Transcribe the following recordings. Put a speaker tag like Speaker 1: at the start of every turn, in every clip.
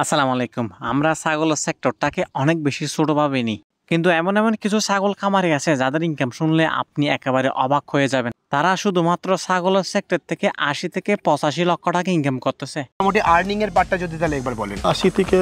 Speaker 1: আসসালামু আলাইকুম। আমরা ছাগলের সেক্টরটাকে অনেক বেশি ছোটভাবে নিই। কিন্তু এমন কিছু ছাগল খামারি আছে যাদের ইনকাম শুনলে আপনি একেবারে অবাক হয়ে যাবেন। তারা শুধুমাত্র ছাগলের সেক্টর থেকে ৮০ থেকে ৮৫ লক্ষ টাকা ইনকাম করতেছে।
Speaker 2: মোটামুটি আর্নিং এর পার্টটা যদি তাহলে একবার বলেন।
Speaker 3: ৮০ থেকে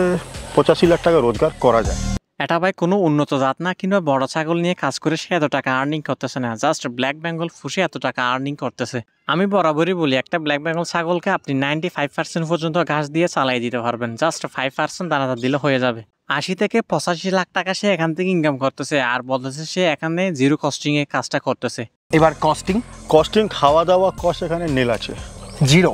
Speaker 3: ৮৫ লাখ টাকা রোজগার করা যায়।
Speaker 1: এটা ভাই কোনো উন্নত জাত না কিংবা বড় ছাগল নিয়ে কাজ করে সে এত টাকা আর্নিং করতেছে না। জাস্ট ব্ল্যাক বেঙ্গল ফুসে এত টাকা আর্নিং করতেছে। আমি বরাবরই বলি একটা ব্ল্যাক বেঙ্গল ছাগলকে আপনি 95% পর্যন্ত ঘাস দিয়ে চালাই দিতে পারবেন। জাস্ট 5% দানাদার দিলে হয়ে যাবে। ৮০ থেকে ৮৫ লাখ টাকা সে এখান থেকে ইনকাম করতেছে আর বলতেছে সে এখানে জিরো কস্টিং এ কাজটা করতেছে।
Speaker 2: এবার কস্টিং
Speaker 3: খাওয়া দাওয়া কস্ট এখানে নীল আছে,
Speaker 2: জিরো।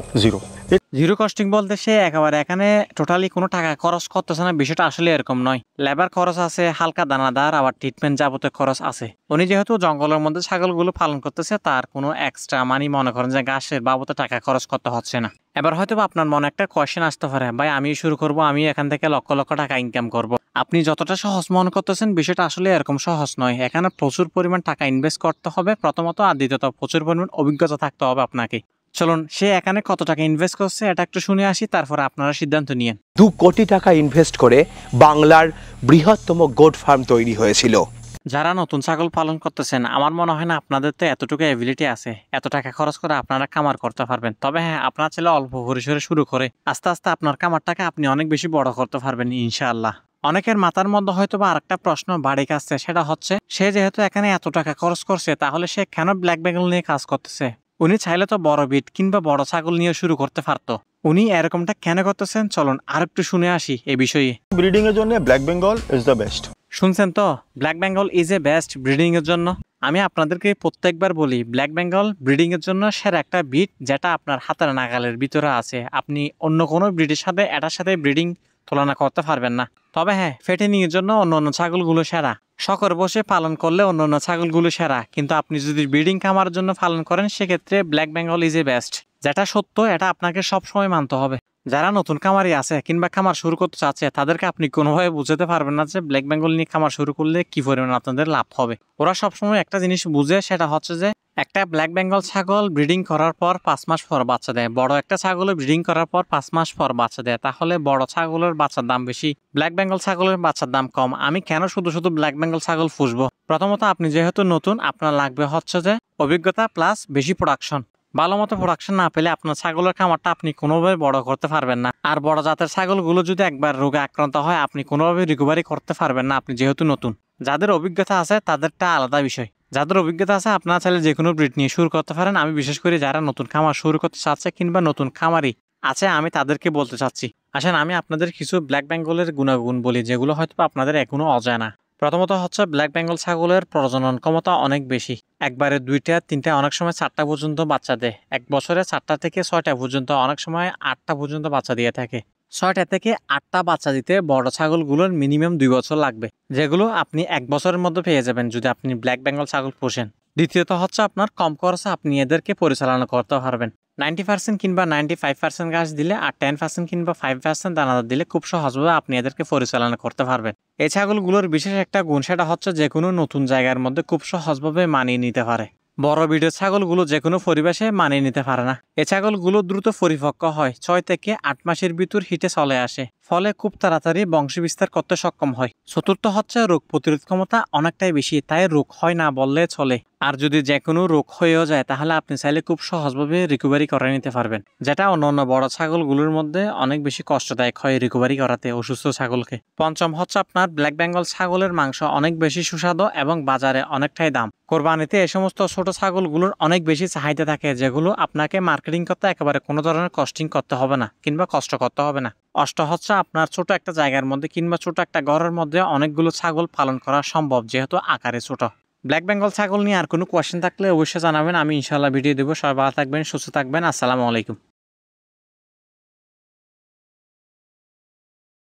Speaker 1: জিরো কস্টিং বলতে সে একেবারে এখানে টোটালি কোনো টাকা খরচ করতেছে না। বিষয়টা আসলে এরকম নয়। লেবার খরচ আছে, হালকা দানাদার, আবার ট্রিটমেন্ট যাবতীয় খরচ আছে। উনি যেহেতু জঙ্গলের মধ্যে ছাগলগুলো পালন করতেছে তার কোনো এক্সট্রা মানি মনে করেন যে ঘাসের বাবদে টাকা খরচ করতে হচ্ছে না। এবার হয়তো আপনার মনে একটা কোয়েশ্চেন আসতে পারে, ভাই আমি শুরু করব, আমি এখান থেকে লক্ষ লক্ষ টাকা ইনকাম করব। আপনি যতটা সহজ মনে করতেছেন বিষয়টা আসলে এরকম সহজ নয়। এখানে প্রচুর পরিমাণ টাকা ইনভেস্ট করতে হবে প্রথমত, আর দ্বিতীয়ত প্রচুর পরিমাণ অভিজ্ঞতা থাকতে হবে আপনাকে। চলুন সে এখানে কত টাকা ইনভেস্ট করছে এটা একটু শুনে আসি, তারপর আপনারা সিদ্ধান্ত নিয়েন।
Speaker 2: 2 কোটি টাকা ইনভেস্ট করে বাংলার বৃহত্তম গোট ফার্ম তৈরি হয়েছিল।
Speaker 1: যারা নতুন ছাগল পালন করতেছেন আমার মনে হয় না আপনাদের তো এতটুকু এবিলিটি আছে এত টাকা খরচ করে আপনারা খামার করতে পারবেন। তবে হ্যাঁ, আপনার ছেলে অল্প পরিসরে শুরু করে আস্তে আস্তে আপনার খামারটাকে আপনি অনেক বেশি বড় করতে পারবেন ইনশাআল্লাহ। অনেকের মাথার মধ্যে হয়তো বা আরেকটা প্রশ্ন বাড়ি আসছে, সেটা হচ্ছে সে যেহেতু এখানে এত টাকা খরচ করছে তাহলে সে কেন ব্ল্যাক বেঙ্গল নিয়ে কাজ করতেছে। উনি চাইলে তো বড় বিট কিংবা বড় ছাগল নিয়ে শুরু করতে পারতো। উনি এরকমটা কেন করতেছেন চলুন আর একটু শুনে আসি এই বিষয়ে।
Speaker 3: ব্রিডিং এর জন্য black Bengal is the best.
Speaker 1: শুনছেন তো, black Bengal is a best breeding এর জন্য। আমি আপনাদেরকে প্রত্যেকবার বলি ব্ল্যাক বেঙ্গল ব্রিডিং এর জন্য সেরা একটা ব্রিড যেটা আপনার হাতের নাগালের ভিতরে আছে। আপনি অন্য কোনো ব্রিডের সাথে এটার সাথে ব্রিডিং তুলনা করতে পারবেন না। তবে হ্যাঁ, ফেটেনিং এর জন্য অন্য ছাগলগুলো সেরা। শখের বসে পালন করলে অন্য ছাগলগুলো সেরা, কিন্তু আপনি যদি ব্রিডিং খামার জন্য পালন করেন সেক্ষেত্রে black Bengal is a best. যেটা সত্য এটা আপনাকে সবসময় মানতে হবে। যারা নতুন খামারি আছে কিংবা খামার শুরু করতে চাচ্ছে তাদেরকে আপনি কোনোভাবে বুঝাতে পারবেন না যে ব্ল্যাক বেঙ্গল নিয়ে খামার শুরু করলে কি পরিমাণ আপনাদের লাভ হবে। ওরা সবসময় একটা জিনিস বুঝে, সেটা হচ্ছে যে একটা ব্ল্যাক বেঙ্গল ছাগল ব্রিডিং করার পর 5 মাস পর বাচ্চা দেয়, বড় একটা ছাগল ব্রিডিং করার পর 5 মাস পর বাচ্চা দেয়। তাহলে বড় ছাগলের বাচ্চার দাম বেশি, ব্ল্যাক বেঙ্গল ছাগলের বাচ্চার দাম কম। আমি কেন শুধু ব্ল্যাক বেঙ্গল ছাগল পুষবো? প্রথমত আপনি যেহেতু নতুন, আপনার লাগবে হচ্ছে যে অভিজ্ঞতা প্লাস বেশি প্রোডাকশন। ভালো মতো প্রোডাকশন না পেলে আপনার ছাগলের খামারটা আপনি কোনোভাবে বড় করতে পারবেন না। আর বড় জাতের ছাগলগুলো যদি একবার রোগে আক্রান্ত হয় আপনি কোনোভাবে রিকভারি করতে পারবেন না, আপনি যেহেতু নতুন। যাদের অভিজ্ঞতা আছে তাদেরটা আলাদা বিষয়। যাদের অভিজ্ঞতা আছে আপনারা চাইলে যে কোনো ব্রিড নিয়ে শুরু করতে পারেন। আমি বিশেষ করে যারা নতুন খামার শুরু করতে চাচ্ছে কিংবা নতুন খামারি আছে আমি তাদেরকে বলতে চাচ্ছি, আসেন আমি আপনাদের কিছু ব্ল্যাক বেঙ্গলের গুণাগুণ বলি যেগুলো হয়তো আপনাদের এখনো অজানা। প্রথমত হচ্ছে ব্ল্যাক বেঙ্গল ছাগলের প্রজনন ক্ষমতা অনেক বেশি। একবারে 2টা 3টা অনেক সময় 4টা পর্যন্ত বাচ্চা দেয়। এক বছরে 4টা থেকে 6টা পর্যন্ত, অনেক সময় 8টা পর্যন্ত বাচ্চা দিয়ে থাকে। 6টা থেকে 8টা বাচ্চা দিতে বড় ছাগলগুলোর মিনিমাম 2 বছর লাগবে, যেগুলো আপনি 1 বছরের মধ্যে পেয়ে যাবেন যদি আপনি ব্ল্যাক বেঙ্গল ছাগল পোষেন। দ্বিতীয়ত হচ্ছে আপনার কম খরচে আপনি এদেরকে পরিচালনা করতে পারবেন। 90% কিংবা 95% ঘাস দিলে আর 10% কিংবা 5% দানাদার দিলে খুব সহজভাবে আপনি এদেরকে পরিচালনা করতে পারবেন। এই ছাগলগুলোর বিশেষ একটা গুণ, সেটা হচ্ছে যে কোনো নতুন জায়গার মধ্যে খুব সহজভাবে মানিয়ে নিতে পারে। বড় বিটের ছাগলগুলো যে কোনো পরিবেশে মানিয়ে নিতে পারে না। এই ছাগলগুলো দ্রুত পরিপক্ক হয়, 6 থেকে 8 মাসের ভিতর হিটে চলে আসে, ফলে খুব তাড়াতাড়ি বংশ বিস্তার করতে সক্ষম হয়। চতুর্থ হচ্ছে রোগ প্রতিরোধ ক্ষমতা অনেকটাই বেশি, তাই রোগ হয় না বললে চলে। আর যদি যে কোনো রোগ হয়েও যায় তাহলে আপনি চাইলে খুব সহজভাবে রিকভারি করে নিতে পারবেন, যেটা অন্য বড় ছাগলগুলোর মধ্যে অনেক বেশি কষ্টদায়ক হয় রিকভারি করাতে অসুস্থ ছাগলকে। পঞ্চম হচ্ছে আপনার ব্ল্যাক বেঙ্গল ছাগলের মাংস অনেক বেশি সুস্বাদু এবং বাজারে অনেকটাই দাম। কোরবানিতে এই সমস্ত ছোট ছাগলগুলোর অনেক বেশি চাহিদা থাকে, যেগুলো আপনাকে মার্কেটিং করতে একেবারে কোনো ধরনের কস্টিং করতে হবে না কিংবা কষ্ট করতে হবে না। অষ্ট হচ্ছে আপনার ছোট একটা জায়গার মধ্যে কিংবা ছোট একটা ঘরের মধ্যে অনেকগুলো ছাগল পালন করা সম্ভব, যেহেতু আকারে ছোট। ব্ল্যাক বেঙ্গল ছাগল নিয়ে আর কোনো কোয়েশ্চেন থাকলে অবশ্যই জানাবেন, আমি ইনশাআল্লাহ ভিডিও দেবো। সবাই ভালো থাকবেন, সুস্থ থাকবেন। আসসালামু আলাইকুম।